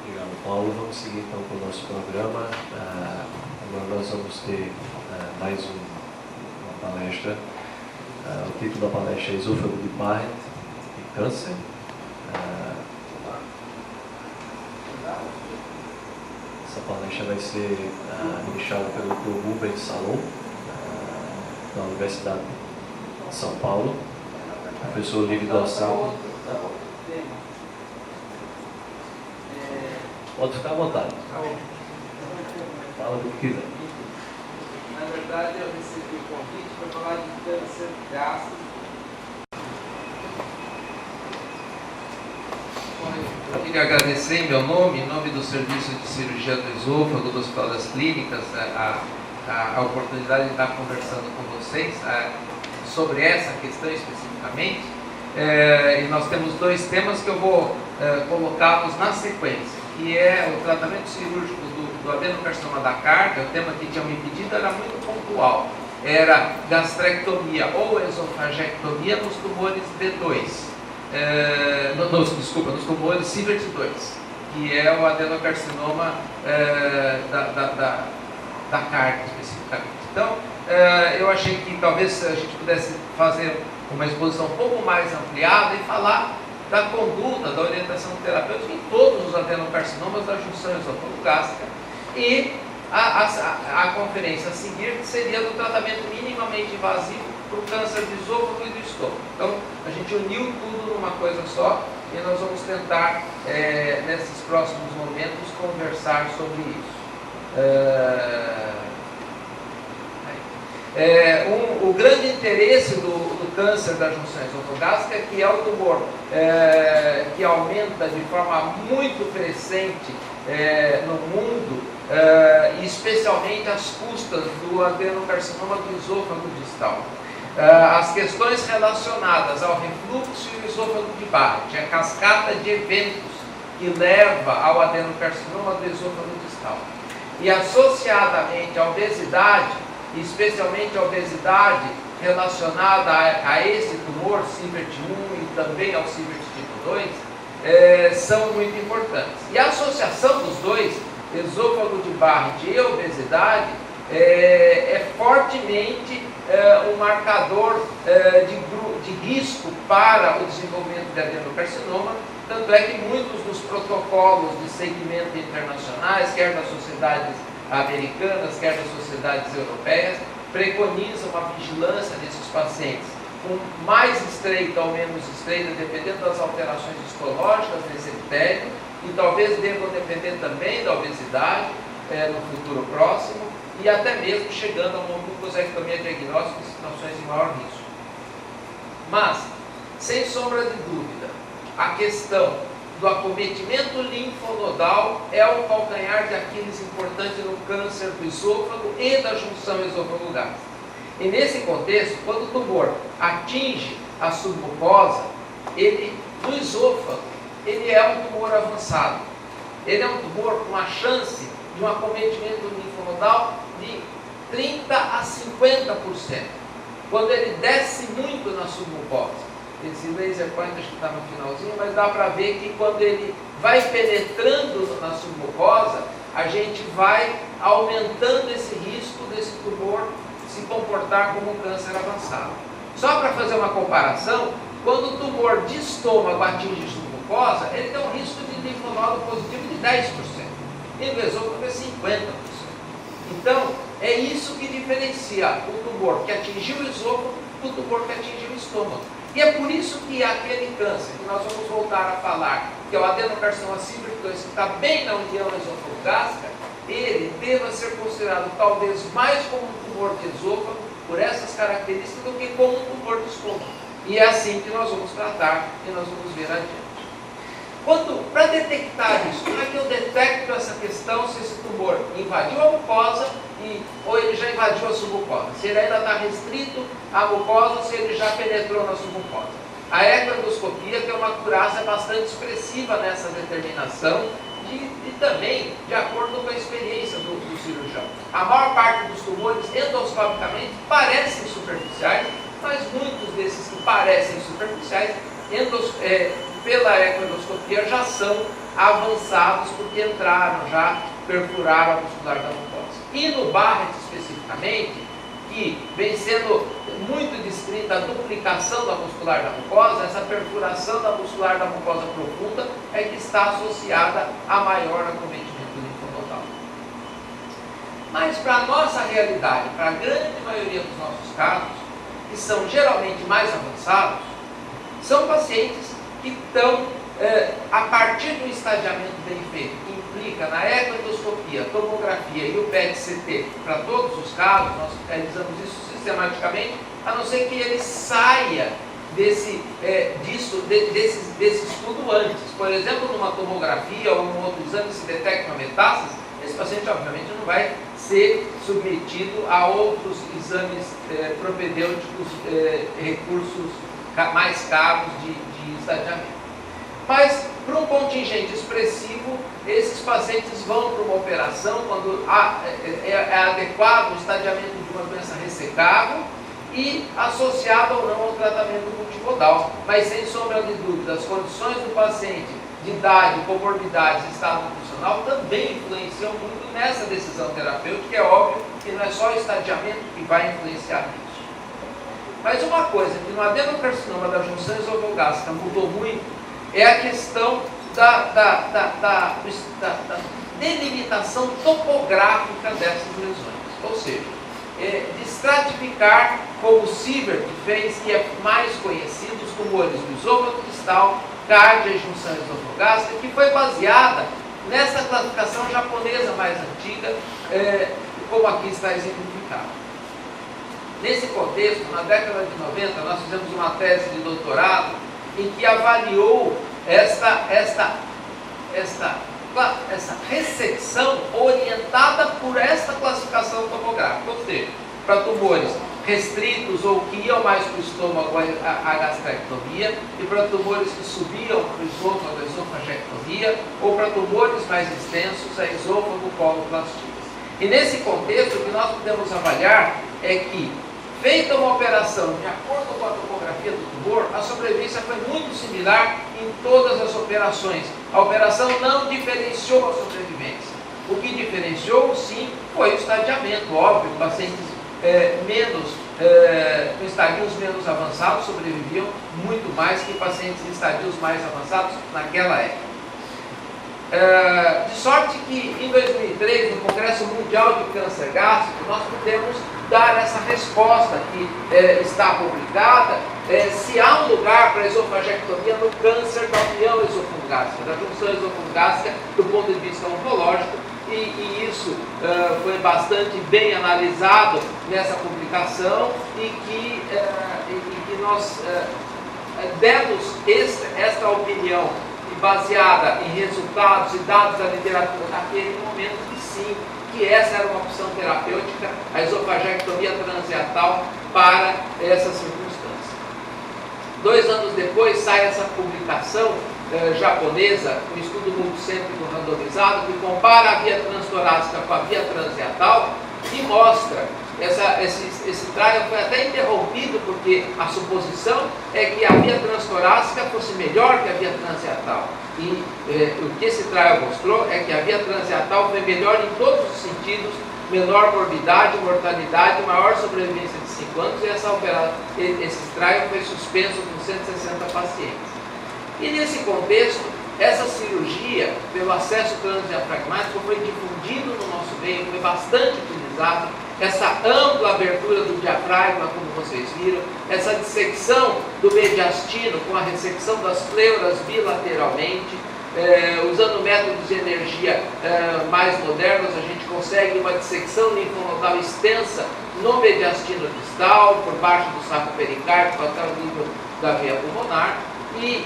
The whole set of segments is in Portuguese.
Obrigado, Paulo. Vamos seguir então com o nosso programa. Agora nós vamos ter mais uma palestra. O título da palestra é Esôfago de Barrett e Câncer. Essa palestra vai ser ministrada pelo Dr. Rubens Salom, da Universidade de São Paulo, professor livre docente. Pode ficar à vontade. Fala do que quiser. Na verdade, eu recebi o convite para falar de câncer gástrico. Eu queria agradecer em meu nome, em nome do Serviço de Cirurgia do Esôfago do Hospital das Clínicas, a oportunidade de estar conversando com vocês sobre essa questão especificamente. E nós temos dois temas que eu vou colocá-los na sequência, que é o tratamento cirúrgico do adenocarcinoma da carga. O tema que tinham me pedido era muito pontual, era gastrectomia ou esofagectomia nos tumores B2, nos tumores Sievert 2, que é o adenocarcinoma da carga especificamente. Então, eu achei que talvez a gente pudesse fazer uma exposição um pouco mais ampliada e falar da conduta, da orientação terapêutica em todos os adenocarcinomas da junção esôfago-gástrica, e a conferência a seguir seria do tratamento minimamente invasivo para o câncer do esôfago e do estômago. Então, a gente uniu tudo numa coisa só e nós vamos tentar, nesses próximos momentos, conversar sobre isso. O grande interesse do câncer da junção esôfago-gástrica é que é o tumor que aumenta de forma muito crescente no mundo, e especialmente às custas do adenocarcinoma do esôfago distal. As questões relacionadas ao refluxo e o esôfago de Barrett, a cascata de eventos que leva ao adenocarcinoma do esôfago distal, e associadamente à obesidade, especialmente a obesidade relacionada a esse tumor Sievert 1 e também ao Sievert tipo 2, são muito importantes. E a associação dos dois, esôfago de Barrett e obesidade, é fortemente um marcador de risco para o desenvolvimento de adenocarcinoma. Tanto é que muitos dos protocolos de segmento internacionais, quer das sociedades americanas, quer das sociedades europeias, preconizam a vigilância desses pacientes com mais estreita ou menos estreita, dependendo das alterações histológicas desse epitélio, e talvez devam depender também da obesidade no futuro próximo, e até mesmo chegando a uma mucosectomia diagnóstica em situações de maior risco. Mas, sem sombra de dúvida, a questão do acometimento linfonodal é o calcanhar de Aquiles importante no câncer do esôfago e da junção esôfago-gástrica. E nesse contexto, quando o tumor atinge a submucosa, no esôfago, ele é um tumor avançado. Ele é um tumor com uma chance de um acometimento linfonodal de 30% a 50%. Quando ele desce muito na submucosa. Esse laser point acho que está no finalzinho, mas dá para ver que quando ele vai penetrando na submucosa, a gente vai aumentando esse risco desse tumor se comportar como um câncer avançado. Só para fazer uma comparação, quando o tumor de estômago atinge a submucosa, ele tem um risco de linfonodo positivo de 10%, e no esôfago é 50%. Então, é isso que diferencia o tumor que atingiu o esôfago do tumor que atingiu o estômago. E é por isso que aquele câncer, que nós vamos voltar a falar, que é o adenocarcinoma Sievert 2, que está bem na união esôfago-gástrica, ele deva ser considerado talvez mais como um tumor de esôfago, por essas características, do que como um tumor de estômago. E é assim que nós vamos tratar e nós vamos ver adiante. Para detectar isso, como é que eu detecto essa questão se esse tumor invadiu a mucosa ou ele já invadiu a submucosa? Se ele ainda está restrito à mucosa ou se ele já penetrou na submucosa? A ecoendoscopia tem uma acurácia bastante expressiva nessa determinação e também de acordo com a experiência do cirurgião. A maior parte dos tumores endoscopicamente parecem superficiais, mas muitos desses que parecem superficiais pela ecoendoscopia já são avançados, porque entraram já, perfuraram a muscular da mucosa. E no Barrett especificamente, que vem sendo muito descrita a duplicação da muscular da mucosa, essa perfuração da muscular da mucosa profunda é que está associada a maior acometimento linfonodal. Mas para a nossa realidade, para a grande maioria dos nossos casos, que são geralmente mais avançados, são pacientes que estão, a partir do estadiamento bem feito, que implica na ecoendoscopia, tomografia e o PET-CT, para todos os casos, nós realizamos isso sistematicamente, a não ser que ele saia desse estudo antes. Por exemplo, numa tomografia ou num outro exame se detecta uma metástase, esse paciente obviamente não vai ser submetido a outros exames propedêuticos, recursos mais caros de estadiamento. Mas, para um contingente expressivo, esses pacientes vão para uma operação quando é adequado o estadiamento de uma doença ressecável e associado ou não ao tratamento multimodal. Mas, sem sombra de dúvida, as condições do paciente, de idade, comorbidades, estado nutricional, também influenciam muito nessa decisão terapêutica. É óbvio que não é só o estadiamento que vai influenciar nisso. Mas uma coisa que no adenocarcinoma da junção esofogástrica mudou muito é a questão da delimitação topográfica dessas lesões. Ou seja, de estratificar, como o Sievert fez, que é mais conhecido, os tumores do esôfago distal, cárdia e junção esofogástrica, que foi baseada nessa classificação japonesa mais antiga, como aqui está exemplificado. Nesse contexto, na década de 90, nós fizemos uma tese de doutorado em que avaliou essa ressecção orientada por esta classificação tomográfica, ou seja, para tumores restritos ou que iam mais para o estômago, a gastrectomia, e para tumores que subiam para o esôfago, a esofagectomia, ou para tumores mais extensos, a esôfago, coloplastia. E nesse contexto, o que nós podemos avaliar é que, feita uma operação de acordo com a topografia do tumor, a sobrevivência foi muito similar em todas as operações. A operação não diferenciou a sobrevivência. O que diferenciou, sim, foi o estadiamento. Óbvio, pacientes com estadios menos avançados sobreviviam muito mais que pacientes em estadios mais avançados naquela época. De sorte que em 2003, no Congresso Mundial de Câncer Gástrico, nós pudemos dar essa resposta que está publicada, se há um lugar para a esofagectomia no câncer da união esofagástrica, da junção esofagástrica do ponto de vista oncológico, e isso foi bastante bem analisado nessa publicação e que nós demos esta opinião baseada em resultados e dados da literatura naquele momento, que sim, que essa era uma opção terapêutica, a esofagectomia transretal para essas circunstâncias. 2 anos depois sai essa publicação japonesa, um estudo multicêntrico randomizado, que compara a via transtorácica com a via transretal e mostra, esse trial foi até interrompido porque a suposição é que a via transtorácica fosse melhor que a via transretal. E o que esse trial mostrou é que a via transretal foi melhor em todos os sentidos, menor morbidade, mortalidade, maior sobrevivência de 5 anos, e esse trial foi suspenso com 160 pacientes. E nesse contexto, essa cirurgia, pelo acesso transdiafragmático, foi difundido no nosso meio, foi bastante utilizado, essa ampla abertura do diafragma, como vocês viram, essa dissecção do mediastino com a ressecção das pleuras bilateralmente, usando métodos de energia mais modernos, a gente consegue uma dissecção linfonodal extensa no mediastino distal, por baixo do saco pericárdico até o nível da veia pulmonar, e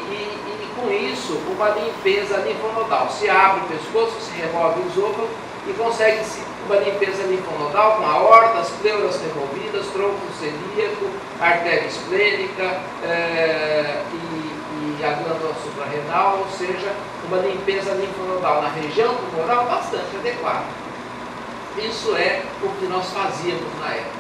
com isso uma limpeza linfonodal. Se abre o pescoço, se remove o esôfago e consegue-se uma limpeza linfonodal com a aorta, as pleuras removidas, tronco celíaco, artéria esplênica e a glândula suprarrenal, ou seja, uma limpeza linfonodal na região tumoral bastante adequada. Isso é o que nós fazíamos na época.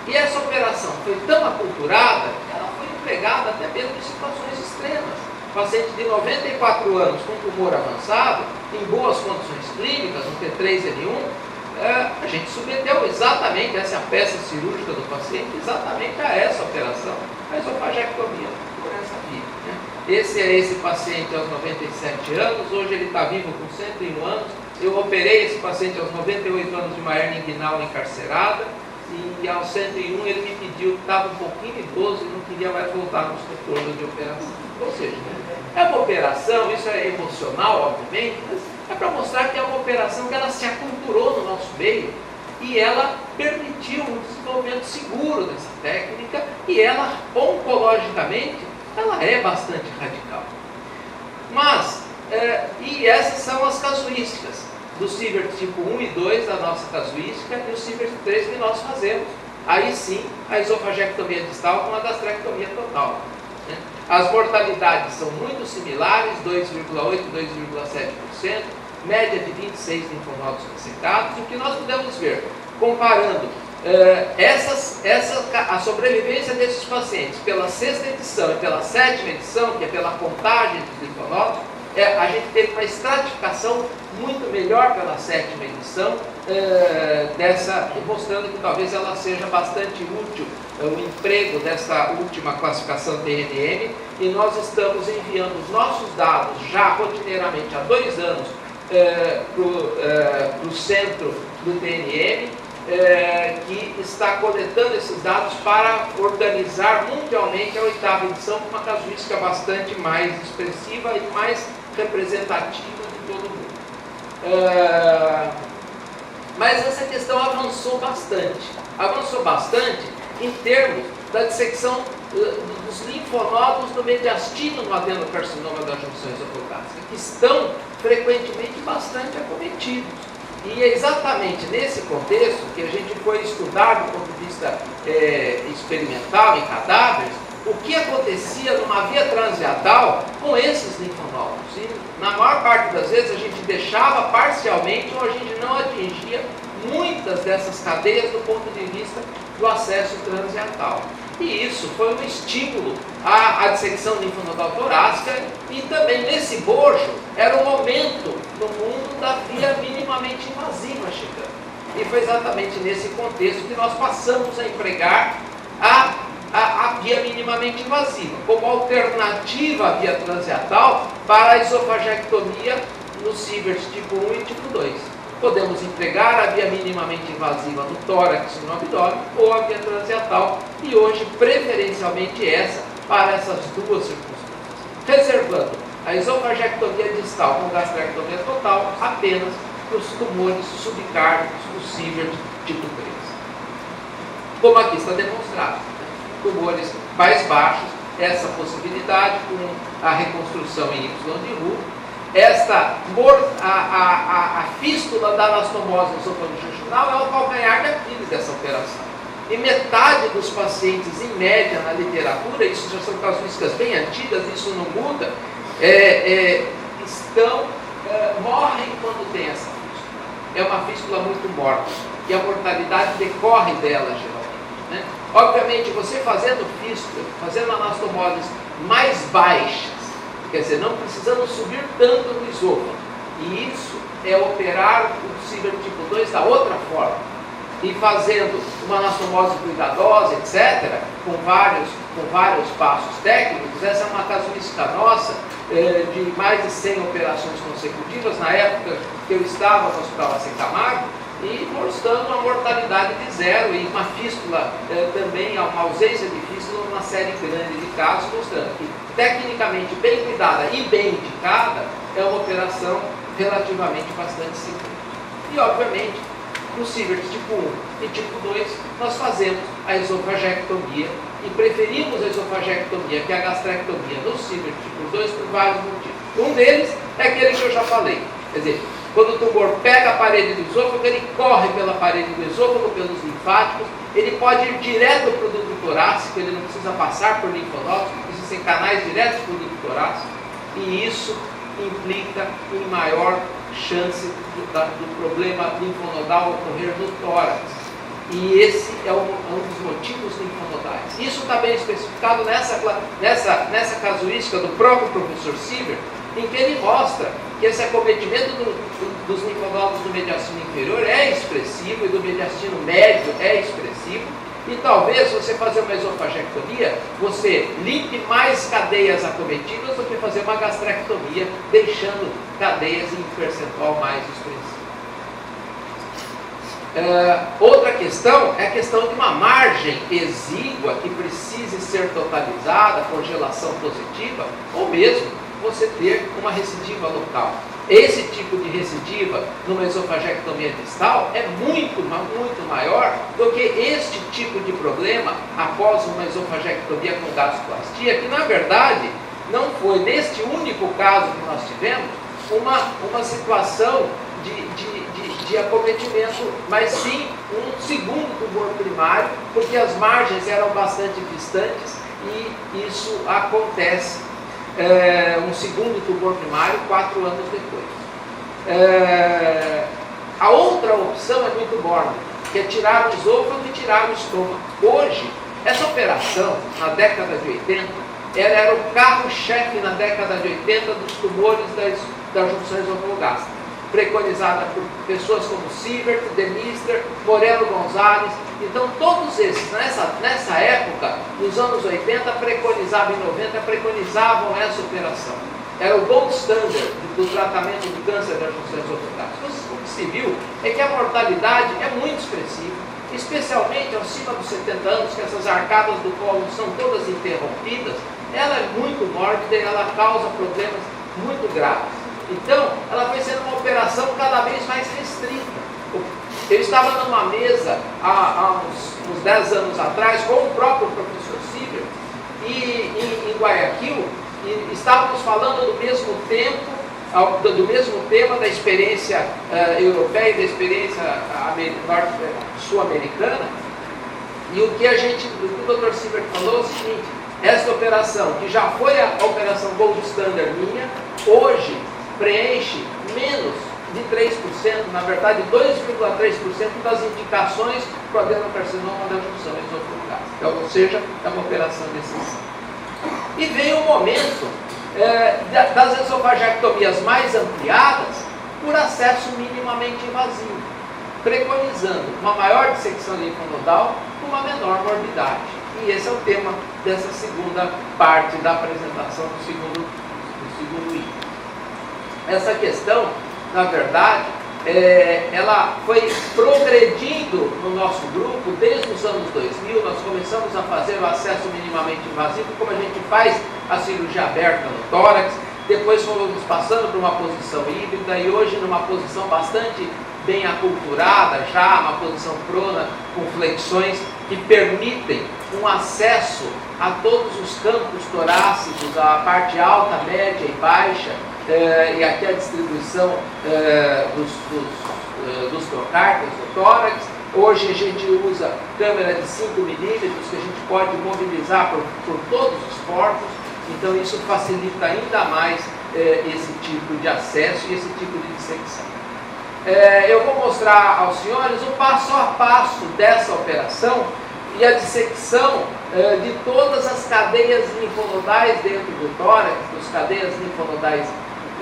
E essa operação foi tão aculturada que ela foi empregada até mesmo em situações extremas. paciente de 94 anos com tumor avançado, em boas condições clínicas, um T3N1, a gente submeteu exatamente essa peça cirúrgica do paciente, exatamente a essa operação, a esofagectomia por essa via, né? Esse é esse paciente aos 97 anos, hoje ele está vivo com 101 anos. Eu operei esse paciente aos 98 anos de uma hernia inguinal encarcerada, e aos 101 ele me pediu que estava um pouquinho idoso e não queria mais voltar no escritório de operação. Ou seja, é uma operação, isso é emocional, obviamente, mas é para mostrar que é uma operação que ela se aculturou no nosso meio e ela permitiu um desenvolvimento seguro dessa técnica e ela, oncologicamente, ela é bastante radical. Mas, e essas são as casuísticas do Sievert tipo 1 e 2 da nossa casuística e o Sievert 3 que nós fazemos. Aí sim, a esofagectomia distal com a gastrectomia total, né? As mortalidades são muito similares, 2,8% e 2,7%, média de 26 linfonodos ressecados. O que nós podemos ver, comparando a sobrevivência desses pacientes pela 6ª edição e pela 7ª edição, que é pela contagem dos linfonodos, a gente teve uma estratificação muito melhor pela 7ª edição, mostrando que talvez ela seja bastante útil, o emprego dessa última classificação TNM, e nós estamos enviando os nossos dados já rotineiramente há 2 anos para o centro do TNM, que está coletando esses dados para organizar mundialmente a 8ª edição com uma casuística bastante mais expressiva e mais representativa de todo mundo. Mas essa questão avançou bastante em termos da dissecção dos linfonodos do mediastino no adenocarcinoma da junção esofogástrica, que estão frequentemente bastante acometidos. E é exatamente nesse contexto que a gente foi estudar do ponto de vista experimental em cadáveres, o que acontecia numa via transviatal com esses linfonodos. E na maior parte das vezes a gente deixava parcialmente ou a gente não atingia muitas dessas cadeias do ponto de vista do acesso transviatal. E isso foi um estímulo à dissecção linfonodal torácica, e também nesse bojo era um momento no mundo da via minimamente invasiva chegando. E foi exatamente nesse contexto que nós passamos a empregar a via minimamente invasiva como alternativa à via transviatal para a esofagectomia no Sievert tipo 1 e tipo 2. Podemos empregar a via minimamente invasiva no tórax e no abdômen ou a via transviatal, e hoje preferencialmente essa para essas duas circunstâncias, reservando a esofagectomia distal com gastrectomia total apenas para os tumores subcárnicos do Sievert tipo 3. Como aqui está demonstrado, tumores mais baixos, essa possibilidade com a reconstrução em Y de Roux, a fístula da anastomose esofagojejunal é o calcanhar de Aquiles dessa operação. E metade dos pacientes, em média, na literatura, isso já são casuísticas bem antigas, isso não muda, morrem quando tem essa fístula. É uma fístula muito morta, e a mortalidade decorre dela, geralmente, né? Obviamente, você fazendo fístula, fazendo anastomoses mais baixas, quer dizer, não precisando subir tanto no esôfago, e isso é operar o Sievert tipo 2 da outra forma, e fazendo uma anastomose cuidadosa, etc., com vários passos técnicos. Essa é uma casuística nossa, de mais de 100 operações consecutivas, na época que eu estava no Hospital Hacem Camargo, e mostrando uma mortalidade de 0 e uma fístula também, uma ausência de fístula numa série grande de casos, mostrando que tecnicamente bem cuidada e bem indicada é uma operação relativamente bastante segura. E obviamente no Sievert tipo 1 e tipo 2 nós fazemos a esofagectomia e preferimos a esofagectomia que a gastrectomia no Sievert tipo 2 por vários motivos. Um deles é aquele que eu já falei, quer dizer, quando o tumor pega a parede do esôfago, ele corre pela parede do esôfago, pelos linfáticos, ele pode ir direto para o duto torácico, ele não precisa passar por linfonodos, existem canais diretos para o duto torácico, e isso implica em maior chance do problema linfonodal ocorrer no tórax. E esse é um dos motivos linfonodais. Isso está bem especificado nessa casuística do próprio professor Siever, em que ele mostra que esse acometimento dos linfonodos do mediastino inferior é expressivo e do mediastino médio é expressivo. E talvez você fazer uma esofagectomia, você limpe mais cadeias acometidas do que fazer uma gastrectomia, deixando cadeias em percentual mais expressivo. Outra questão é a questão de uma margem exígua que precise ser totalizada, congelação positiva, ou mesmo você ter uma recidiva local. Esse tipo de recidiva numa esofagectomia distal é muito maior do que este tipo de problema após uma esofagectomia com gastroplastia, que na verdade não foi neste único caso que nós tivemos uma situação de acometimento, mas sim um segundo tumor primário, porque as margens eram bastante distantes e isso acontece. Um segundo tumor primário 4 anos depois. A outra opção é muito morna, que é tirar o esôfago e tirar o estômago. Hoje, essa operação, na década de 80, ela era o carro-chefe na década de 80 dos tumores das junções esofalogástricas, preconizada por pessoas como Siebert, Demister, Moreno Gonzalez. Então todos esses, nessa época, nos anos 80, preconizavam, em 90, preconizavam essa operação. Era o gold standard do tratamento do câncer das junções esofagásticas. O que se viu é que a mortalidade é muito expressiva, especialmente acima dos 70 anos, que essas arcadas do colo são todas interrompidas. Ela é muito mórbida e ela causa problemas muito graves. Então, ela foi sendo uma operação cada vez mais restrita. Eu estava numa mesa há uns 10 anos atrás com o próprio professor Siever em Guayaquil, e estávamos falando do mesmo tema da experiência europeia e da experiência sul-americana. E o que o Dr. Siever falou é o seguinte: essa operação, que já foi a operação gold standard minha, hoje preenche menos de 3%, na verdade 2,3% das indicações para o adenocarcinoma da junção esofagástrica, ou seja, é uma operação decisiva. E veio o momento das esofagectomias mais ampliadas por acesso minimamente invasivo, preconizando uma maior dissecção linfonodal com uma menor morbidade. E esse é o tema dessa segunda parte da apresentação do segundo item. Essa questão, na verdade, ela foi progredindo no nosso grupo desde os anos 2000. Nós começamos a fazer o acesso minimamente invasivo, como a gente faz a cirurgia aberta no tórax, depois fomos passando por uma posição híbrida e hoje numa posição bastante bem aculturada, já uma posição prona, com flexões que permitem um acesso a todos os campos torácicos, a parte alta, média e baixa, e aqui a distribuição dos trocárteos do tórax. Hoje a gente usa câmera de 5 milímetros que a gente pode mobilizar por todos os portos, então isso facilita ainda mais esse tipo de acesso e esse tipo de dissecção. Eu vou mostrar aos senhores o passo a passo dessa operação e a dissecção de todas as cadeias linfonodais dentro do tórax, das cadeias linfonodais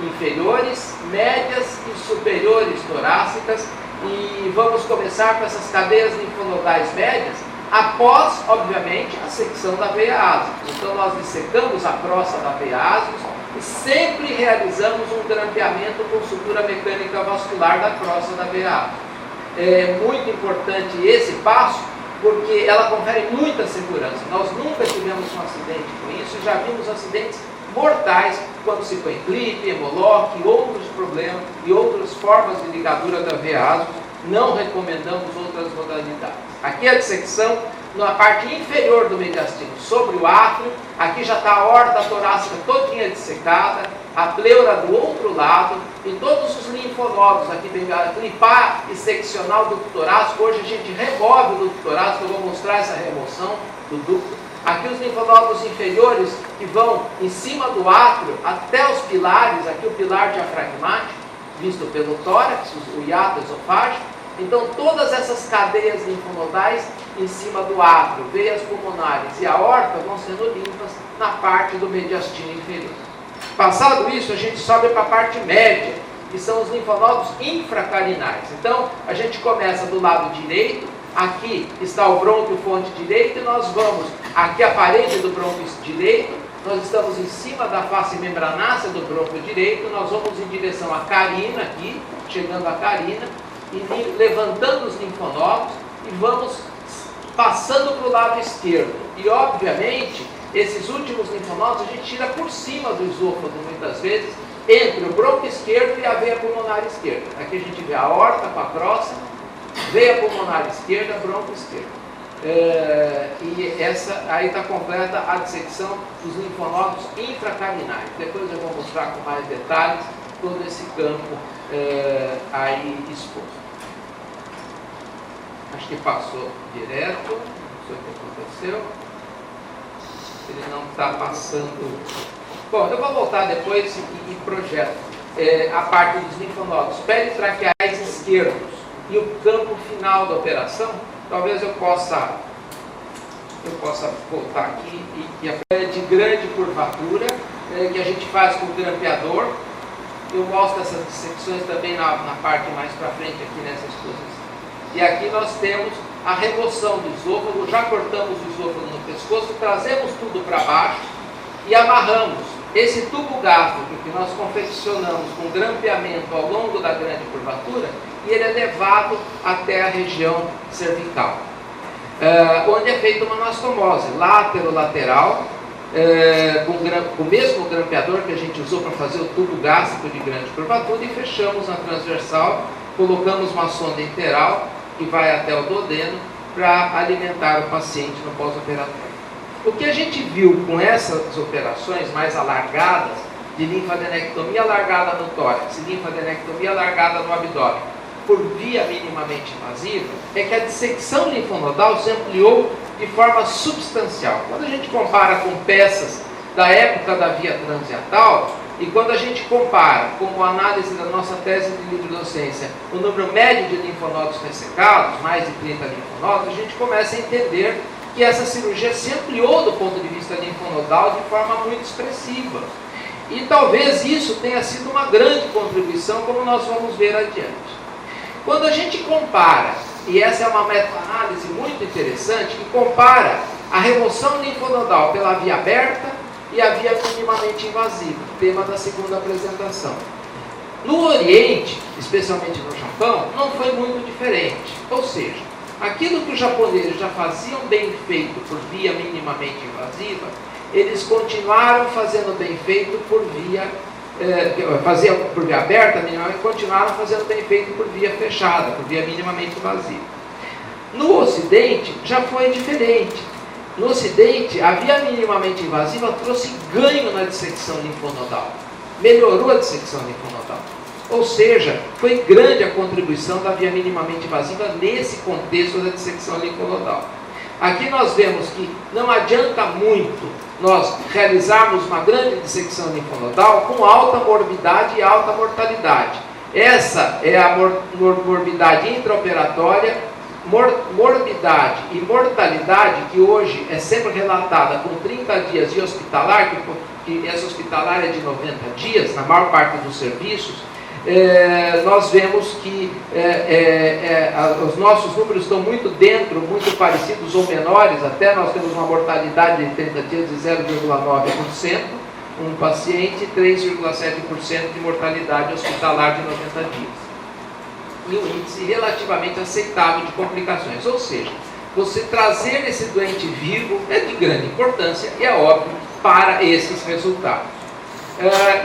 inferiores, médias e superiores torácicas, e vamos começar com essas cadeias linfonodais médias após, obviamente, a secção da veia ásicos. Então nós dissecamos a crosta da veia ásicos e sempre realizamos um grampeamento com sutura mecânica vascular da crosta da veia ásicos. É muito importante esse passo, porque ela confere muita segurança. Nós nunca tivemos um acidente com isso, já vimos acidentes mortais quando se põe clipe, hemolock e outros problemas e outras formas de ligadura da veia ásicos. Não recomendamos outras modalidades. Aqui a dissecção na parte inferior do mediastino, sobre o átrio. Aqui já está a aorta torácica todinha dissecada, a pleura do outro lado e todos os linfonodos aqui bem clipar e seccionar o ducto torácico. Hoje a gente remove o ducto torácico, eu vou mostrar essa remoção do ducto. Aqui os linfonodos inferiores que vão em cima do átrio até os pilares, aqui o pilar diafragmático, visto pelo tórax, o hiato esofágico, Então, todas essas cadeias linfonodais em cima do átrio, veias pulmonares e aorta vão sendo limpas na parte do mediastino inferior. Passado isso, a gente sobe para a parte média, que são os linfonodos infracarinais. Então, a gente começa do lado direito, aqui está o brônquio fonte direito, e nós vamos, aqui a parede do brônquio direito, nós estamos em cima da face membranácea do brônquio direito, nós vamos em direção à carina aqui, chegando à carina, e levantando os linfonodos, e vamos passando para o lado esquerdo. E, obviamente, esses últimos linfonodos a gente tira por cima do esôfago, muitas vezes, entre o brônquio esquerdo e a veia pulmonar esquerda. Aqui a gente vê a aorta com a próxima, veia pulmonar esquerda, brônquio esquerdo. E essa aí está completa a dissecção dos linfonodos infracarinais. Depois eu vou mostrar com mais detalhes todo esse campo aí exposto. Acho que passou direto, não sei o que aconteceu. Ele não está passando. Bom, eu vou voltar depois e projeto a parte dos linfonodos peritraqueais esquerdos e o campo final da operação. Talvez eu possa voltar aqui e a de grande curvatura que a gente faz com o grampeador. Eu mostro essas dissecções também na parte mais para frente aqui nessa exposição. E aqui nós temos a remoção do esôfago, já cortamos o esôfago no pescoço, trazemos tudo para baixo e amarramos esse tubo gástrico que nós confeccionamos com grampeamento ao longo da grande curvatura, e ele é levado até a região cervical, onde é feita uma anastomose látero-lateral, com o mesmo grampeador que a gente usou para fazer o tubo gástrico de grande curvatura, e fechamos na transversal, colocamos uma sonda interal que vai até o duodeno para alimentar o paciente no pós-operatório. O que a gente viu com essas operações mais alargadas, de linfadenectomia alargada no tórax e linfadenectomia alargada no abdômen, por via minimamente invasiva, é que a dissecção linfonodal se ampliou de forma substancial. Quando a gente compara com peças da época da via transiatal, e quando a gente compara, como análise da nossa tese de livre-docência, o número médio de linfonodos ressecados, mais de 30 linfonodos, a gente começa a entender que essa cirurgia se ampliou do ponto de vista linfonodal de forma muito expressiva. E talvez isso tenha sido uma grande contribuição, como nós vamos ver adiante. Quando a gente compara, e essa é uma meta-análise muito interessante, que compara a remoção linfonodal pela via aberta e a via minimamente invasiva, tema da segunda apresentação. No Oriente, especialmente no Japão, não foi muito diferente. Ou seja, aquilo que os japoneses já faziam bem feito por via minimamente invasiva, eles continuaram fazendo bem feito por via faziam por via aberta, minimamente, continuaram fazendo bem feito por via fechada, por via minimamente invasiva. No Ocidente já foi diferente. No Ocidente, a via minimamente invasiva trouxe ganho na dissecção linfonodal, melhorou a dissecção linfonodal. Ou seja, foi grande a contribuição da via minimamente invasiva nesse contexto da dissecção linfonodal. Aqui nós vemos que não adianta muito nós realizarmos uma grande dissecção linfonodal com alta morbidade e alta mortalidade. Essa é a morbidade intraoperatória, morbidade e mortalidade que hoje é sempre relatada com 30 dias e hospitalar, que essa hospitalar é de 90 dias, na maior parte dos serviços. Nós vemos que os nossos números estão muito dentro, muito parecidos ou menores, até nós temos uma mortalidade de 30 dias de 0,9%, um paciente, 3,7% de mortalidade hospitalar de 90 dias. E um índice relativamente aceitável de complicações, ou seja, você trazer esse doente vivo é de grande importância, e é óbvio, para esses resultados.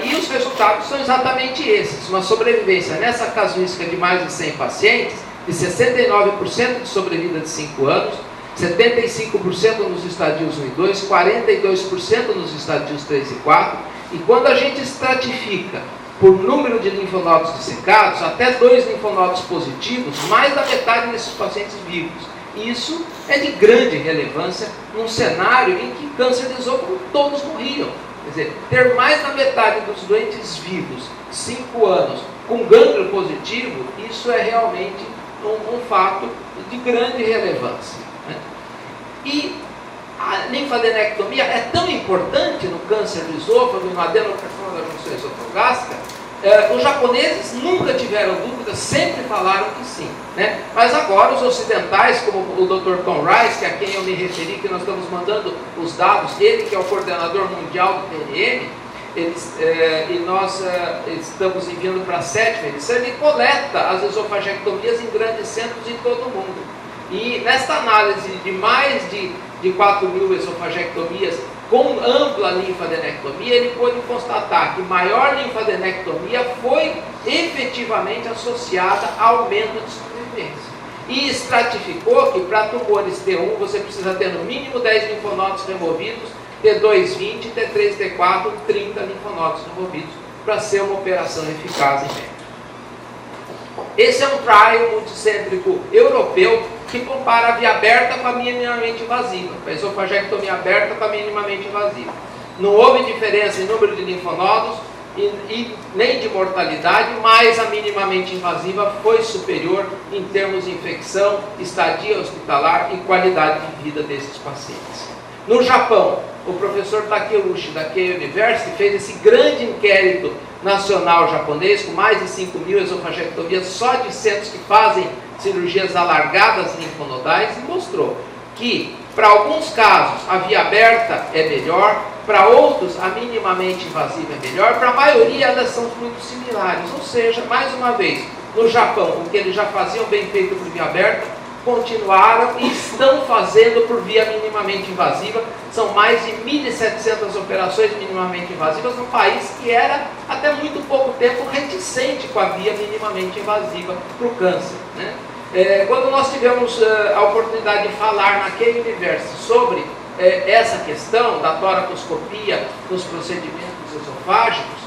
E os resultados são exatamente esses: uma sobrevivência nessa casuística de mais de 100 pacientes, de 69% de sobrevida de 5 anos, 75% nos estadios 1 e 2, 42% nos estadios 3 e 4, e quando a gente estratifica por número de linfonodos dissecados, até 2 linfonodos positivos, mais da metade desses pacientes vivos. Isso é de grande relevância num cenário em que câncer de esôfago todos morriam. Quer dizer, ter mais da metade dos doentes vivos, 5 anos, com gânglio positivo, isso é realmente um fato de grande relevância, né? E a linfadenectomia é tão importante no câncer do esôfago e no adenocarcinoma da junção esofágica. Os japoneses nunca tiveram dúvida, sempre falaram que sim, né? Mas agora os ocidentais, como o Dr. Tom Rice, que é a quem eu me referi, que nós estamos mandando os dados, ele que é o coordenador mundial do TNM, e nós estamos enviando para a 7ª edição, ele coleta as esofagectomias em grandes centros em todo o mundo. E nesta análise de mais de 4.000 esofagectomias com ampla linfadenectomia, ele pôde constatar que maior linfadenectomia foi efetivamente associada a aumento de sobrevivência. E estratificou que para tumores T1 você precisa ter no mínimo 10 linfonodos removidos, T2 20, T3, T4, 30 linfonodos removidos para ser uma operação eficaz e médica. Esse é um trial multicêntrico europeu que compara a via aberta com a minimamente invasiva, a esofagectomia aberta com a minimamente invasiva. Não houve diferença em número de linfonodos e nem de mortalidade, mas a minimamente invasiva foi superior em termos de infecção, estadia hospitalar e qualidade de vida desses pacientes. No Japão, o professor Takeuchi, da Keio University, fez esse grande inquérito nacional japonês, com mais de 5.000 esofagectomias só de centros que fazem cirurgias alargadas linfonodais, e mostrou que, para alguns casos, a via aberta é melhor, para outros, a minimamente invasiva é melhor, para a maioria elas são muito similares. Ou seja, mais uma vez, no Japão, o que eles já faziam bem feito por via aberta, continuaram e estão fazendo por via minimamente invasiva. São mais de 1.700 operações minimamente invasivas num país que era, até muito pouco tempo, reticente com a via minimamente invasiva para o câncer, né? Quando nós tivemos a oportunidade de falar naquele universo sobre essa questão da toracoscopia nos procedimentos esofágicos,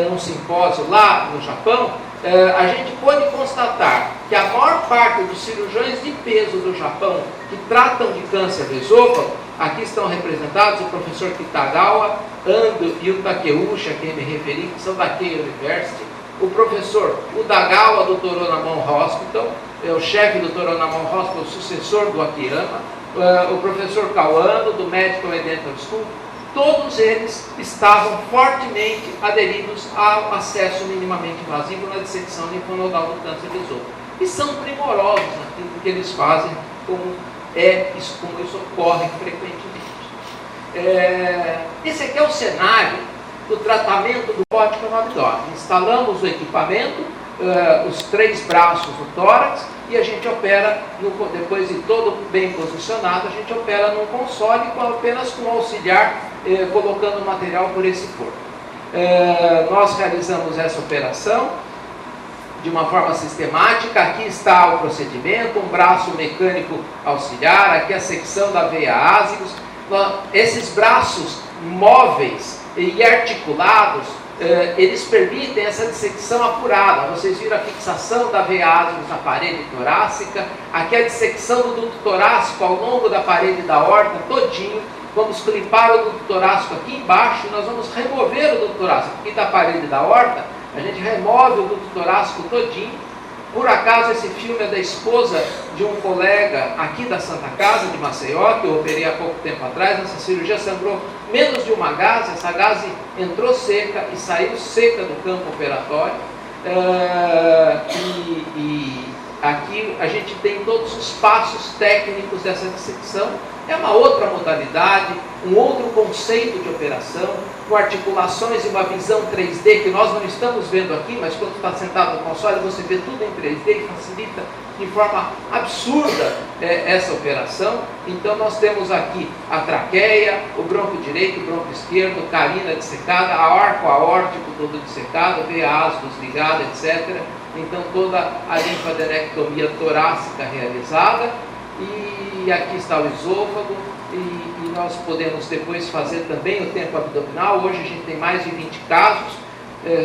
num simpósio lá no Japão, a gente pôde constatar que a maior parte dos cirurgiões de peso do Japão que tratam de câncer do esôfago, aqui estão representados o professor Kitagawa, Ando e o Takeuchi, a quem me referi, que são da Keio University, o professor Udagawa do Toronamon Hospital, o chefe do Toronamon Hospital, o sucessor do Akiyama, o professor Kawano do Medical and Dental School. Todos eles estavam fortemente aderidos ao acesso minimamente invasivo na dissecção linfonodal do câncer de esôfago. E são primorosos naquilo que eles fazem, como isso ocorre frequentemente. Esse aqui é o cenário do tratamento do córtico no abdômen. Instalamos o equipamento, os 3 braços do tórax, e a gente opera, depois de todo bem posicionado, a gente opera num console apenas com auxiliar, colocando o material por esse corpo. Nós realizamos essa operação de uma forma sistemática. Aqui está o procedimento, um braço mecânico auxiliar, aqui a secção da veia ásicos. Esses braços móveis e articulados, eles permitem essa dissecção apurada. Vocês viram a fixação da veia ásicos na parede torácica, aqui a dissecção do duto torácico ao longo da parede da aorta todinho. Vamos clipar o duto torácico aqui embaixo e nós vamos remover o duto torácico. Aqui da parede da aorta, a gente remove o duto torácico todinho. Por acaso esse filme é da esposa de um colega aqui da Santa Casa de Maceió, que eu operei há pouco tempo atrás. Essa cirurgia sangrou menos de uma gaze, essa gaze entrou seca e saiu seca do campo operatório. Aqui a gente tem todos os passos técnicos dessa dissecção. É uma outra modalidade, um outro conceito de operação, com articulações e uma visão 3D que nós não estamos vendo aqui, mas quando está sentado no console você vê tudo em 3D e facilita de forma absurda essa operação. Então nós temos aqui a traqueia, o bronco direito, o bronco esquerdo, carina dissecada, arco aórtico todo dissecado, veia ásicos ligada, etc. Então toda a linfadenectomia torácica realizada. E aqui está o esôfago, e nós podemos depois fazer também o tempo abdominal. Hoje a gente tem mais de 20 casos,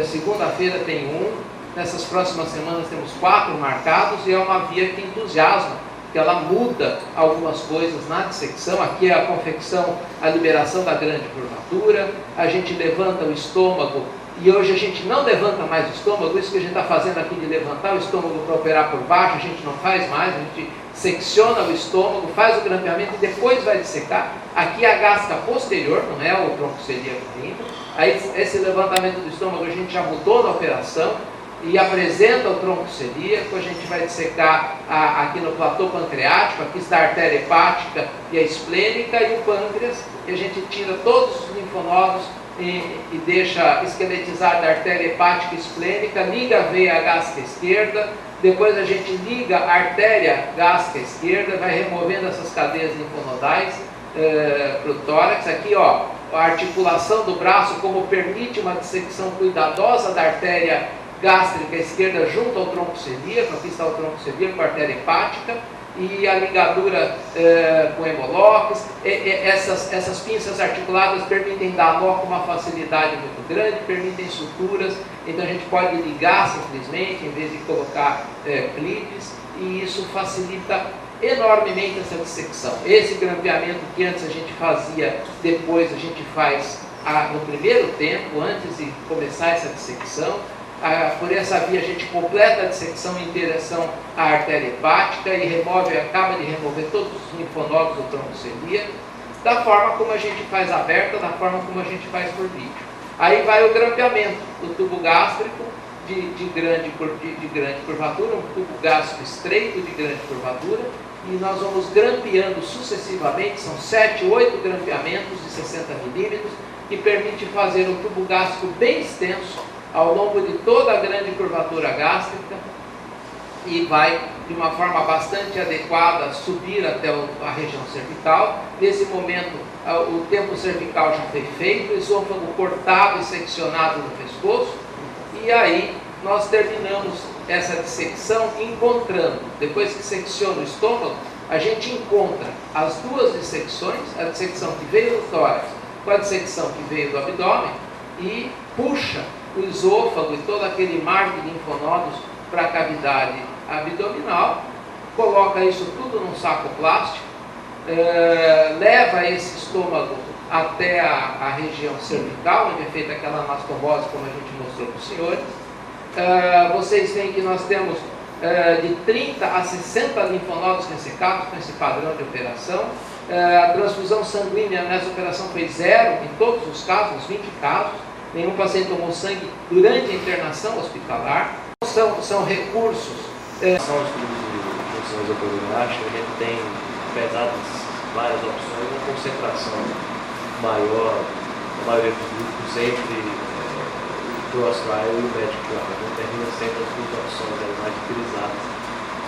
segunda-feira tem um, nessas próximas semanas temos 4 marcados, e é uma via que entusiasma, que ela muda algumas coisas na dissecção. Aqui é a confecção, a liberação da grande curvatura, a gente levanta o estômago e hoje a gente não levanta mais o estômago, isso que a gente está fazendo aqui de levantar o estômago para operar por baixo, a gente não faz mais, a gente secciona o estômago, faz o grampeamento e depois vai dissecar. Aqui a gasca posterior, não é o tronco celíaco ainda. Aí esse levantamento do estômago a gente já mudou na operação e apresenta o tronco celíaco, a gente vai dissecar aqui no platô pancreático, aqui está a artéria hepática e a esplênica e o pâncreas, e a gente tira todos os linfonodos e deixa esqueletizar da artéria hepática e esplênica, liga a veia gástrica esquerda, depois a gente liga a artéria gástrica esquerda, vai removendo essas cadeias linfonodais para o tórax. Aqui, ó, a articulação do braço, como permite uma dissecção cuidadosa da artéria gástrica esquerda junto ao tronco celíaco. Aqui está o tronco celíaco, a artéria hepática, e a ligadura com hemolocks. Essas pinças articuladas permitem dar nó com uma facilidade muito grande, permitem suturas, então a gente pode ligar simplesmente, em vez de colocar clipes, e isso facilita enormemente essa dissecção. Esse grampeamento que antes a gente fazia, depois a gente faz no primeiro tempo, antes de começar essa dissecção. Por essa via a gente completa a dissecção em direção à artéria hepática e acaba de remover todos os linfonodos do tronco celíaco, da forma como a gente faz aberta, da forma como a gente faz por vídeo. Aí vai o grampeamento do tubo gástrico de grande curvatura, um tubo gástrico estreito de grande curvatura, e nós vamos grampeando sucessivamente, são 7, 8 grampeamentos de 60 milímetros, que permite fazer um tubo gástrico bem extenso ao longo de toda a grande curvatura gástrica e vai de uma forma bastante adequada subir até a região cervical. Nesse momento o tempo cervical já foi feito, o esôfago cortado e seccionado no pescoço, e aí nós terminamos essa dissecção encontrando, depois que secciona o estômago, a gente encontra as duas dissecções, a dissecção que veio do tórax com a dissecção que veio do abdômen, e puxa o esôfago e todo aquele mar de linfonodos para a cavidade abdominal, coloca isso tudo num saco plástico, leva esse estômago até a região cervical, onde é feita aquela anastomose, como a gente mostrou para os senhores. Vocês veem que nós temos de 30 a 60 linfonodos ressecados com esse padrão de operação. A transfusão sanguínea nessa operação foi 0 em todos os casos, nos 20 casos. Nenhum paciente tomou sangue durante a internação hospitalar. São recursos. São os estudos de funções otorrinolaringais, a gente tem, apesar das várias opções, uma concentração maior, na maioria dos grupos, entre o cross-trial e o medical trial. A gente termina sempre as duas opções mais utilizadas,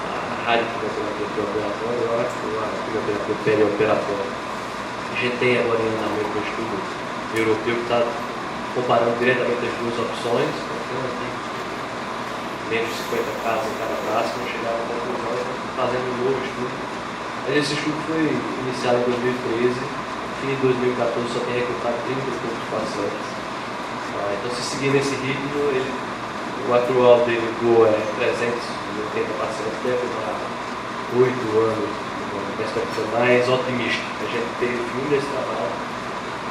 a radioquimioterapia pré-operatória e a quimioterapia perioperatória. A gente tem agora em andamento um estudo europeu que está comparando diretamente as duas opções, menos de 50 casos em cada braço, vão chegar a uma conclusão e estão fazendo um novo estudo. Mas esse estudo foi iniciado em 2013, fim de 2014 só tem recrutado 30 e poucos pacientes. Então, se seguir nesse ritmo, o atual dele é 380 pacientes, deve dar 8 anos, uma perspectiva mais otimista. A gente teve o fim desse trabalho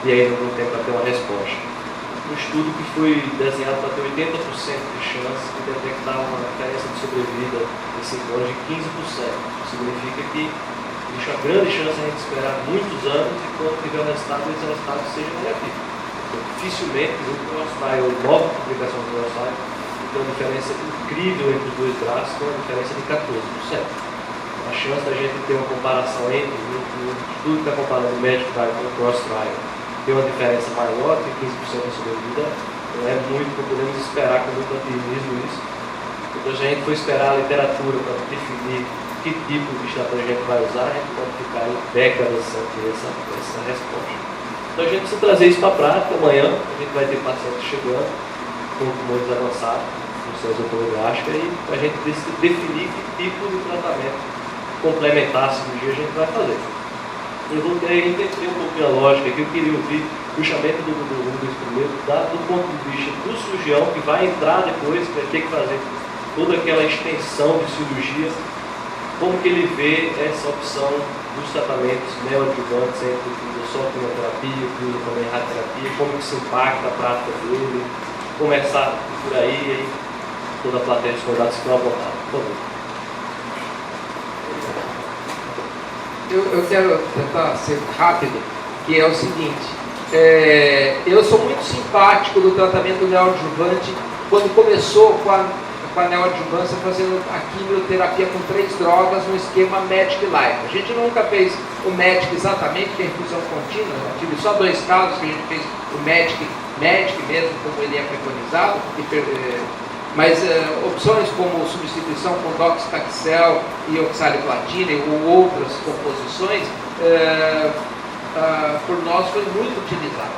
e ainda não tem para ter uma resposta. Um estudo que foi desenhado para ter 80% de chance de detectar uma diferença de sobrevida em 5 anos de 15%. Isso significa que existe uma grande chance de a gente esperar muitos anos e quando tiver o resultado, esse resultado seja negativo. Então, dificilmente, no cross-trial, nova publicação do cross-trial, tem uma diferença incrível entre os dois braços, com uma diferença de 14%. A chance da gente ter uma comparação entre o estudo que está comparando o medical trial com o cross-trial tem uma diferença maior que 15% da sobrevida, não é muito, não podemos esperar com muito otimismo isso. Então, se a gente for esperar a literatura para definir que tipo de estratégia a gente vai usar, a gente pode ficar aí décadas sem ter essa resposta. Então, a gente precisa trazer isso para a prática. Amanhã a gente vai ter pacientes chegando com tumores avançados, funções otorrinolaringais, e para a gente definir que tipo de tratamento complementar à cirurgia a gente vai fazer. Eu vou entender um pouquinho a lógica aqui. Eu queria ouvir o chamamento do Rubens primeiro, do ponto de vista do cirurgião que vai entrar depois, que vai ter que fazer toda aquela extensão de cirurgia, como que ele vê essa opção dos tratamentos neoadjuvantes entre só quimioterapia, que usa também radioterapia, como que isso impacta a prática dele, começar por aí, e aí toda a plateia dos convidados que estão à vontade. Por favor. Eu quero tentar ser rápido, que é o seguinte, eu sou muito simpático do tratamento neoadjuvante quando começou com a neoadjuvância fazendo a quimioterapia com 3 drogas no esquema MEDIC Life. A gente nunca fez o MEDIC exatamente, que é infusão contínua, eu tive só 2 casos que a gente fez o MEDIC mesmo, como ele é preconizado, mas opções como substituição com doxtaxel e oxaliplatina ou outras composições, por nós foi muito utilizado.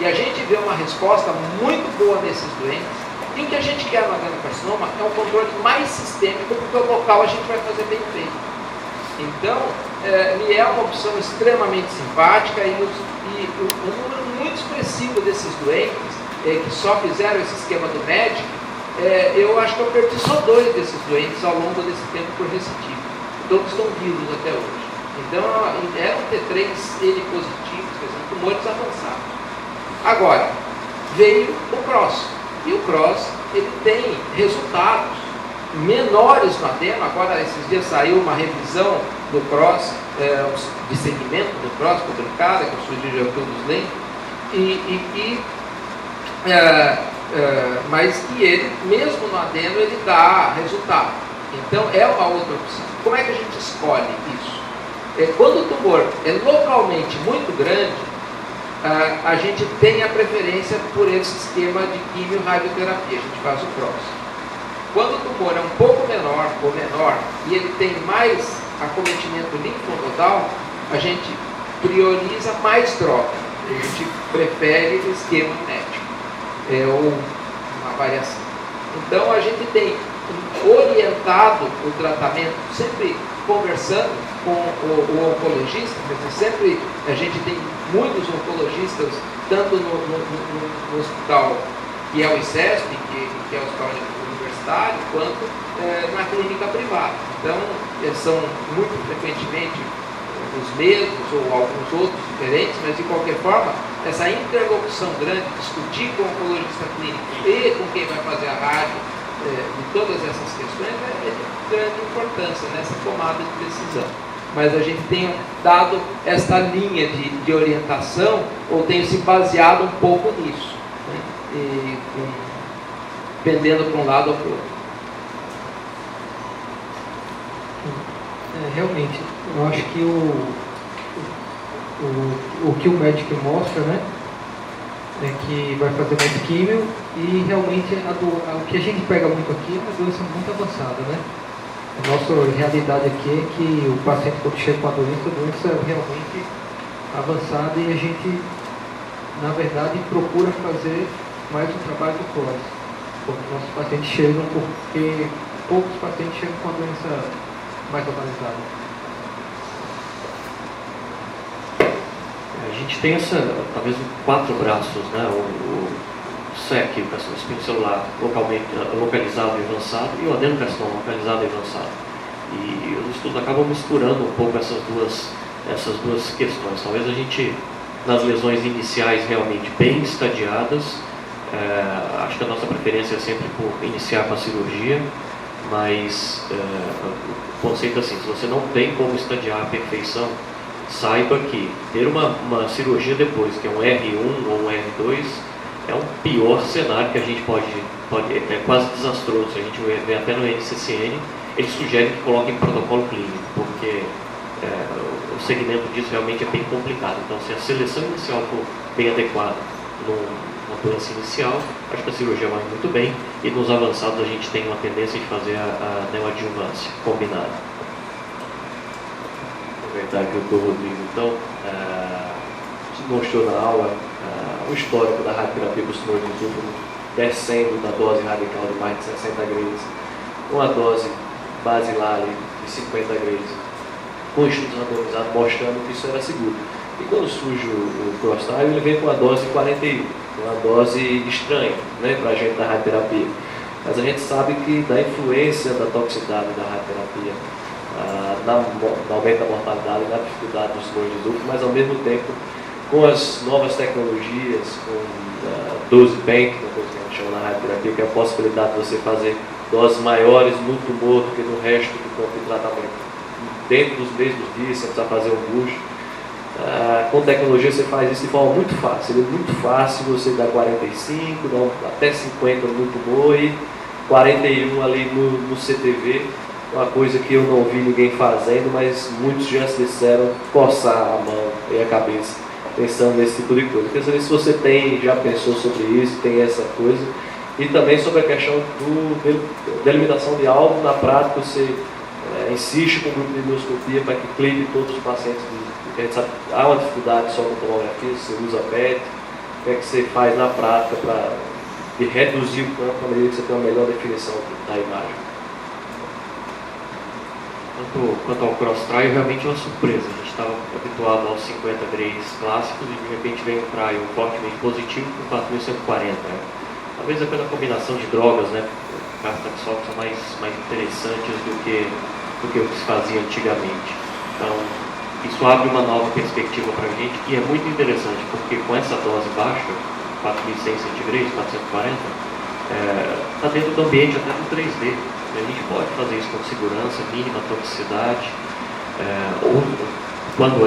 E a gente vê uma resposta muito boa nesses doentes. E o que a gente quer no adenocarcinoma é um controle mais sistêmico, porque o local a gente vai fazer bem feito. Então, ele é uma opção extremamente simpática e um número muito expressivo desses doentes que só fizeram esse esquema do MEDIC, eu acho que eu perdi só 2 desses doentes ao longo desse tempo por recidivo. Todos estão vivos até hoje. Então, eram T3N positivos, quer dizer, tumores avançados. Agora, veio o CROSS. E o CROSS, ele tem resultados menores no adeno. Agora, esses dias saiu uma revisão do CROSS, de segmento do CROSS publicada, que o Sr. todos leem, mas que ele, mesmo no adeno, ele dá resultado. Então, é uma outra opção. Como é que a gente escolhe isso? Quando o tumor é localmente muito grande, a gente tem a preferência por esse esquema de quimio-radioterapia, a gente faz o CROSS. Quando o tumor é um pouco menor ou menor e ele tem mais acometimento linfonodal, a gente prioriza mais droga, a gente prefere o esquema médico, ou uma variação. Então a gente tem orientado o tratamento, sempre conversando com o oncologista, quer dizer, sempre a gente tem muitos oncologistas, tanto no hospital que é o ICESP, que é o hospital universitário, quanto na clínica privada. Então, são muito frequentemente os mesmos ou alguns outros diferentes, mas de qualquer forma, essa interlocução grande, discutir com o oncologista clínico e com quem vai fazer a rádio, de todas essas questões, é de grande importância nessa tomada de decisão. Mas a gente tem dado esta linha de orientação, ou tem se baseado um pouco nisso, né? Pendendo para um lado ou para o outro. Realmente, eu acho que o que o médico mostra, né, é que vai fazer mais químio, e realmente o que a gente pega muito aqui é uma doença muito avançada, né? A nossa realidade aqui é que o paciente, quando chega com a doença é realmente avançada, e a gente, na verdade, procura fazer mais um trabalho do CROSS, quando nossos pacientes chegam, porque poucos pacientes chegam com a doença mais localizada. A gente tem talvez 4 braços, né? O SEC, o espinho celular localizado e avançado, e o adenocarcinoma localizado e avançado. E os estudos acabam misturando um pouco essas duas questões. Talvez a gente, nas lesões iniciais realmente bem estadiadas, acho que a nossa preferência é sempre por iniciar com a cirurgia, mas o conceito é assim: se você não tem como estadiar a perfeição, saiba que ter uma cirurgia depois, que é um R1 ou um R2, é um pior cenário que a gente pode é quase desastroso. A gente vê até no NCCN, eles sugerem que coloquem protocolo clínico, porque o segmento disso realmente é bem complicado. Então, se a seleção inicial for bem adequada numa doença inicial, acho que a cirurgia vai muito bem, e nos avançados a gente tem uma tendência de fazer a neoadjuvância combinada. Aproveitar aqui o Dr. Rodrigo, então, mostrou na aula o histórico da radioterapia para os tumores de túmulo, descendo da dose radical de mais de 60 grays, uma dose basilar de 50 grays, com estudos randomizados mostrando que isso era seguro. E quando surge o CROSS-TILE, ele vem com a dose 41, uma dose estranha, né, para a gente da radioterapia. Mas a gente sabe que da influência da toxicidade da radioterapia, no aumento da mortalidade, na dificuldade dos tumores de duplo, mas ao mesmo tempo com as novas tecnologias, com dose bank, uma coisa que a gente chama na radioterapia, que é a possibilidade de você fazer doses maiores no tumor do que no resto do campo de tratamento, dentro dos mesmos dias, sem precisar fazer um boost. Com tecnologia você faz isso de forma muito fácil. É muito fácil você dar 45, dar até 50 no tumor e 41 ali no CTV. Uma coisa que eu não vi ninguém fazendo, mas muitos já se disseram coçar a mão e a cabeça pensando nesse tipo de coisa. Quer saber se você já pensou sobre isso, tem essa coisa. E também sobre a questão da limitação de alvo. Na prática você insiste com o grupo de endoscopia para que clipe todos os pacientes. A gente sabe que há uma dificuldade só com tomografia, você usa PET. O que é que você faz na prática para reduzir o campo à medida que você tem uma melhor definição da imagem? Quanto ao cross-trial, realmente é uma surpresa. A gente estava habituado aos 50 grays clássicos e de repente vem um trial fortemente positivo com 4.140. Né? Talvez é pela combinação de drogas, né? Cartaxol são mais interessantes do que o que se fazia antigamente. Então, isso abre uma nova perspectiva para a gente e é muito interessante, porque com essa dose baixa, 4.100 centigraus, 440, está dentro do ambiente até do 3D. A gente pode fazer isso com segurança, mínima toxicidade. Ou quando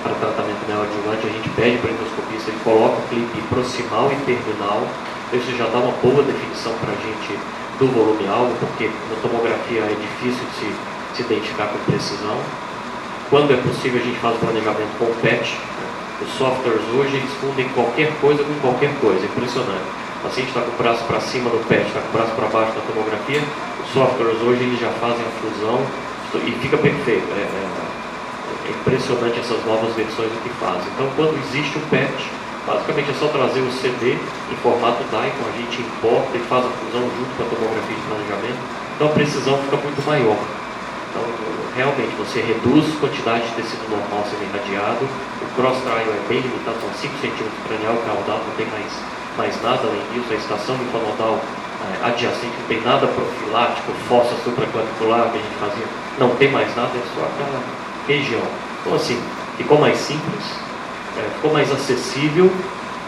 para tratamento neoadjuvante, a gente pede para o endoscopista, ele coloca o clipe proximal e terminal. Isso já dá uma boa definição para a gente do volume alvo, porque na tomografia é difícil de se identificar com precisão. Quando é possível, a gente faz o planejamento com o PET. Os softwares hoje, eles fundem qualquer coisa com qualquer coisa, impressionante. O paciente está com o braço para cima no PET, está com o braço para baixo na tomografia, os softwares hoje eles já fazem a fusão e fica perfeito. É impressionante essas novas versões do que fazem. Então, quando existe o PET, basicamente é só trazer o CD em formato DICOM, a gente importa e faz a fusão junto com a tomografia de planejamento, então a precisão fica muito maior. Então, realmente, você reduz a quantidade de tecido normal sendo irradiado, o cross-trial é bem limitado, são 5 centímetros cranial, caudal, não tem mais nada além disso, a estação linfonodal adjacente, não tem nada profilático, fossa supraclavicular que a gente fazia, não tem mais nada, é só aquela região. Então, assim, ficou mais simples, ficou mais acessível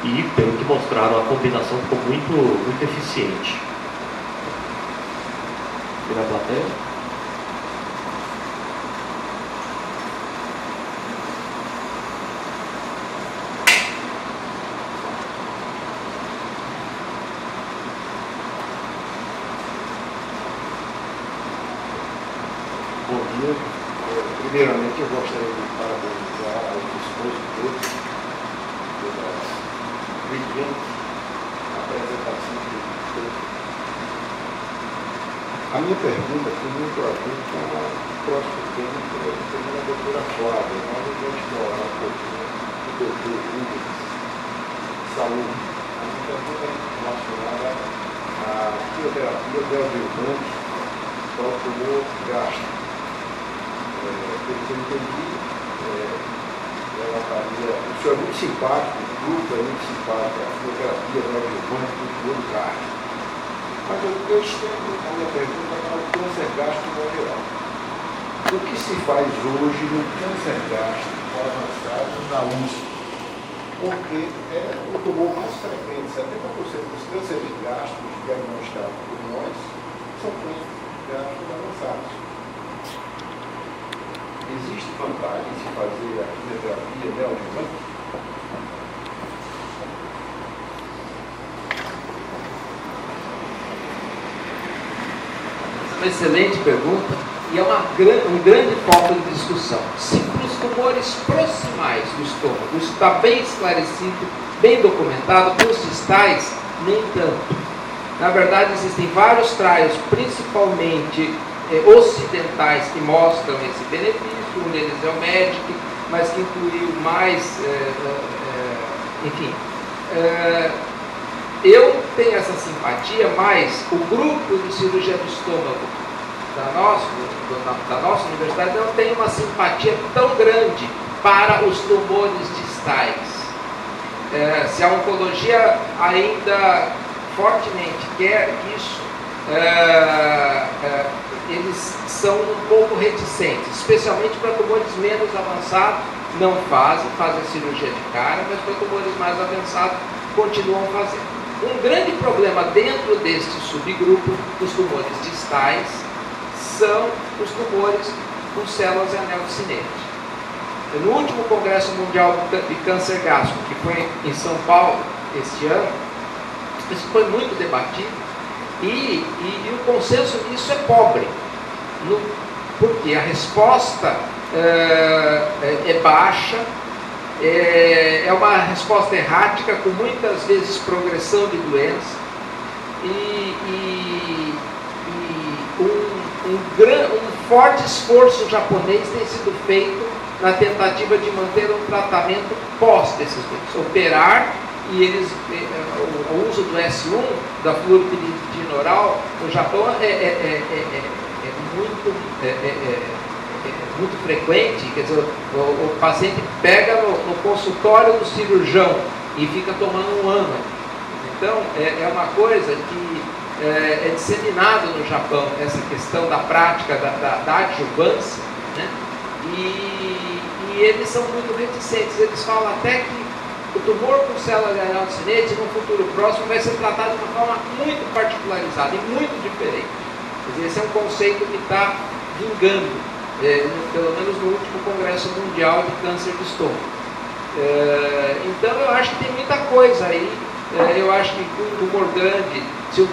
e, pelo que mostraram, a combinação ficou muito eficiente. E na plateia? Bom dia. Primeiramente, eu gostaria de parabenizar ao esposo todos pela brilhante apresentação que ele fez. A minha pergunta tem muito a ver com o próximo tema que eu tenho na doutora Flávia. Nós vamos explorar um pouquinho do doutor Rubens Saúde. A minha pergunta é relacionada à quimioterapia neoadjuvante para o tumor gástrico. Pelo que eu entendi, ela estaria. O senhor é muito simpático, o grupo é muito simpático, a quimioterapia neoadjuvante do tumor gástrico. Mas eu estendo a minha pergunta para o câncer gástrico no geral. O que se faz hoje no câncer gástrico avançado na USP? Porque é o tumor mais frequente, 70% dos cânceres gástricos diagnosticados por nós são cânceres gástricos avançados. Existe vantagem de se fazer a quimioterapia neoadjuvante? Essa é uma excelente pergunta e é um grande foco de discussão. Se para os tumores proximais do estômago isso está bem esclarecido, bem documentado, para os distais, nem tanto. Na verdade, existem vários trials, principalmente ocidentais, que mostram esse benefício. Um deles é o MEDIC, mas que incluiu mais, enfim. Eu tenho essa simpatia, mas o grupo de cirurgia do estômago da nossa universidade não tem uma simpatia tão grande para os tumores distais. Se a oncologia ainda fortemente quer isso, eles são um pouco reticentes, especialmente para tumores menos avançados, não fazem cirurgia de cara, mas para tumores mais avançados continuam fazendo. Um grande problema dentro deste subgrupo dos tumores distais são os tumores com células de anel de cinete. No último Congresso Mundial de Câncer Gástrico, que foi em São Paulo este ano, isso foi muito debatido e o consenso nisso é pobre, porque a resposta é baixa, é uma resposta errática, com muitas vezes progressão de doença, um forte esforço japonês tem sido feito na tentativa de manter um tratamento pós desses doentes, operar, e eles, o uso do S1, da fluoropyridina oral, no Japão é muito frequente. Quer dizer, o paciente pega no consultório do cirurgião e fica tomando 1 ano. Então, é uma coisa que é disseminada no Japão, essa questão da prática da adjuvância, né? E eles são muito reticentes. Eles falam até que o tumor com célula de anel de cinete, no futuro próximo, vai ser tratado de uma forma muito particularizada e muito diferente. Quer dizer, esse é um conceito que está vingando, pelo menos no último Congresso Mundial de Câncer de Estômago. Então, eu acho que tem muita coisa aí. Eu acho que com um tumor grande, se o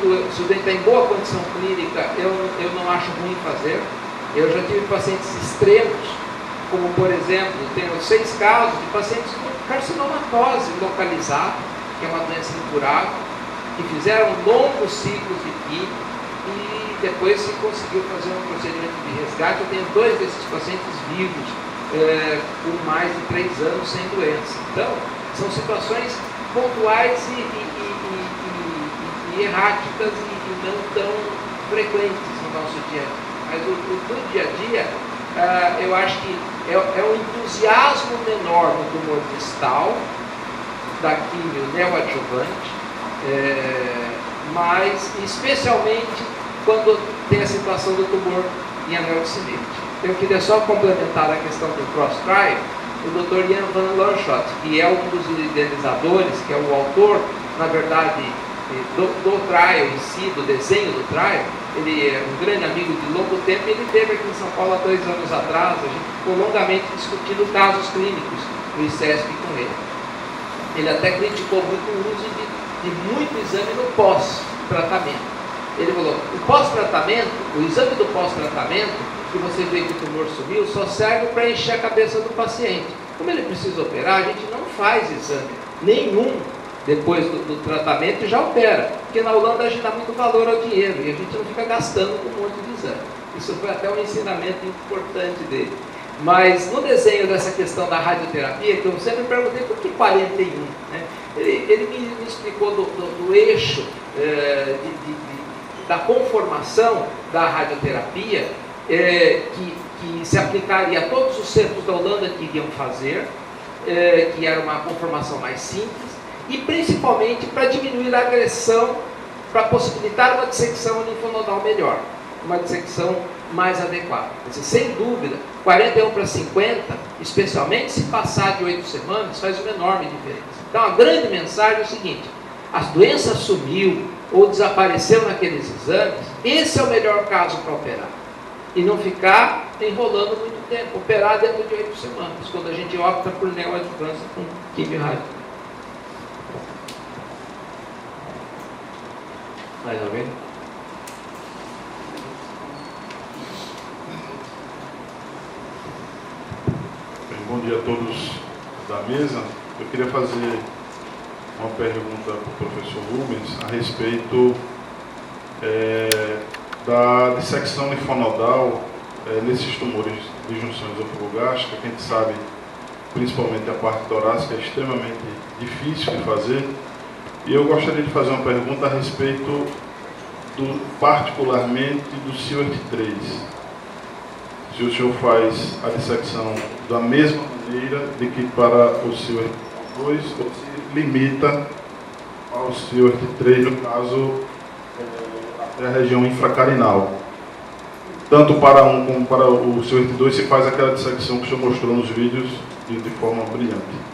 dente está em boa condição clínica, eu não acho ruim fazer. Eu já tive pacientes extremos, como por exemplo, tenho 6 casos de pacientes com carcinomatose localizada, que é uma doença incurável, que fizeram longos ciclos de quimio e depois se conseguiu fazer um procedimento de resgate. Eu tenho 2 desses pacientes vivos, com mais de 3 anos sem doença. Então, são situações pontuais e erráticas e não tão frequentes no nosso dia a dia. Mas no dia a dia, eu acho que é um entusiasmo menor no tumor distal, da quimio neoadjuvante, mas especialmente quando tem a situação do tumor em anel de cinete. Eu queria só complementar a questão do cross-trial, o Dr. Jan van Lanschot, que é um dos idealizadores, que é o autor, na verdade, do trial em si, do desenho do trial. Ele é um grande amigo de longo tempo, ele esteve aqui em São Paulo há 2 anos atrás, a gente ficou longamente discutindo casos clínicos no ICESP com ele. Ele até criticou muito o uso de muito exame no pós-tratamento. Ele falou, o pós-tratamento, o exame do pós-tratamento, que você vê que o tumor sumiu, só serve para encher a cabeça do paciente. Como ele precisa operar, a gente não faz exame nenhum depois do tratamento e já opera, porque na Holanda a gente dá muito valor ao dinheiro e a gente não fica gastando com um monte de exame. Isso foi até um ensinamento importante dele. Mas no desenho dessa questão da radioterapia, que eu sempre perguntei por que 41, né? Ele me explicou do eixo da conformação da radioterapia, que se aplicaria a todos os centros da Holanda que iriam fazer, que era uma conformação mais simples, e principalmente para diminuir a agressão, para possibilitar uma dissecção linfonodal melhor, uma dissecção mais adequada. Sem dúvida, 41 para 50, especialmente se passar de 8 semanas, faz uma enorme diferença. Então a grande mensagem é o seguinte: a doença sumiu ou desapareceu naqueles exames, esse é o melhor caso para operar. E não ficar enrolando muito tempo, operar dentro de 8 semanas, quando a gente opta por neoadjuvância com quimio-rádio. Mais alguém? Bom dia a todos da mesa. Eu queria fazer uma pergunta para o professor Rubens a respeito da dissecção linfonodal nesses tumores de junção esofagogástrica, que a gente sabe, principalmente a parte torácica, é extremamente difícil de fazer. E eu gostaria de fazer uma pergunta a respeito, particularmente, do SIWERT3. Se o senhor faz a dissecção da mesma maneira de que para o SIWERT2, ou se limita ao SIWERT3, no caso, até a região infracarinal. Tanto para um como para o SIWERT2 se faz aquela dissecção que o senhor mostrou nos vídeos de forma brilhante.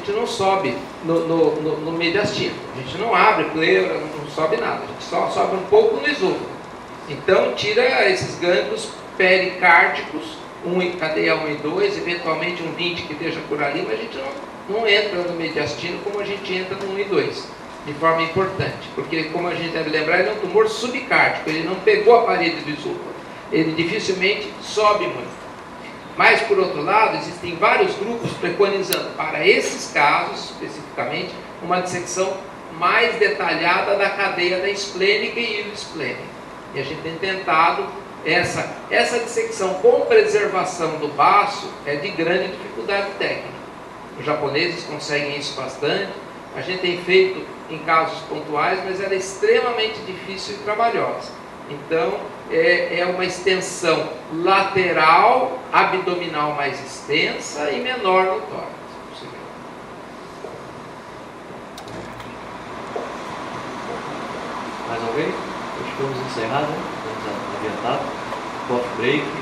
gente não sobe no mediastino. A gente não abre pleura, não sobe nada. A gente só sobe um pouco no esôfago. Então tira esses gânglios pericárdicos, cadeia 1 e 2, eventualmente um 20 que esteja por ali, mas a gente não entra no mediastino como a gente entra no 1 e 2, de forma importante. Porque, como a gente deve lembrar, ele é um tumor subcárdico, ele não pegou a parede do esôfago. Ele dificilmente sobe muito. Mas, por outro lado, existem vários grupos preconizando para esses casos, especificamente, uma dissecção mais detalhada da cadeia da esplênica e ileoesplênica. E a gente tem tentado essa dissecção com preservação do baço é de grande dificuldade técnica. Os japoneses conseguem isso bastante. A gente tem feito em casos pontuais, mas ela é extremamente difícil e trabalhosa. Então, é uma extensão lateral, abdominal mais extensa e menor no tórax. Mais alguém? Acho que vamos encerrar, né? Vamos adiantar. Coffee break.